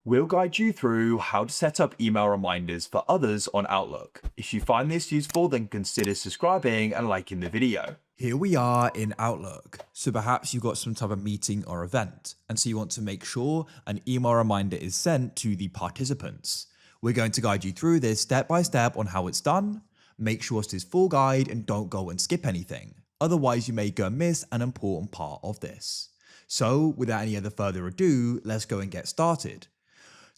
We'll guide you through how to set up email reminders for others on Outlook. If you find this useful, then consider subscribing and liking the video. Here we are in Outlook. So perhaps you've got some type of meeting or event, and so you want to make sure an email reminder is sent to the participants. We're going to guide you through this step by step on how it's done. Make sure it's this full guide and don't go and skip anything. Otherwise, you may go and miss an important part of this. So without any other further ado, let's go and get started.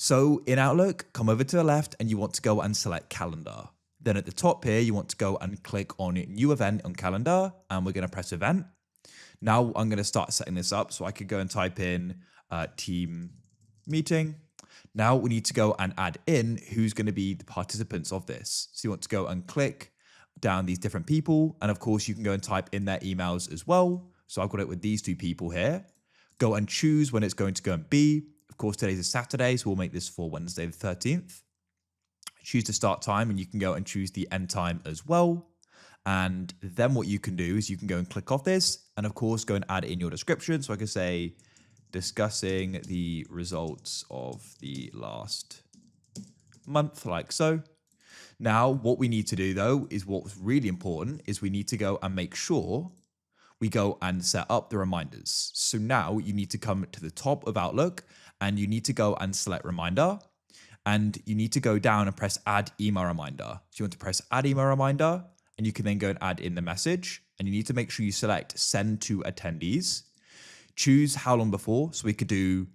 So in Outlook, come over to the left and you want to go and select calendar. Then at the top here, you want to go and click on new event on calendar, and we're going to press event. Now I'm going to start setting this up, so I could go and type in team meeting. Now we need to go and add in who's going to be the participants of this. So you want to go and click down these different people, and of course you can go and type in their emails as well. So I've got it with these two people here. Go and choose when it's going to go and be. Of course, today's a Saturday, so we'll make this for Wednesday the 13th. Choose the start time, and you can go and choose the end time as well. And then what you can do is you can go and click off this, and of course go and add in your description. So I can say discussing the results of the last month, like so. Now what we need to do though is what's really important is we need to go and make sure we go and set up the reminders. So now you need to come to the top of Outlook and you need to go and select reminder. And you need to go down and press add email reminder. So you want to press add email reminder, and you can then go and add in the message. And you need to make sure you select send to attendees. Choose how long before. So we could do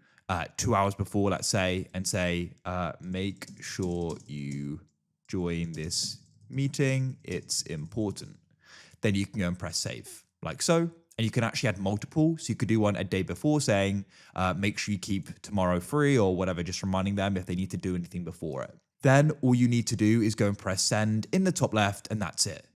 2 hours before, let's say, and say, make sure you join this meeting. It's important. Then you can go and press save like so. And you can actually add multiple. So you could do one a day before saying, make sure you keep tomorrow free or whatever, just reminding them if they need to do anything before it. Then all you need to do is go and press send in the top left, and that's it.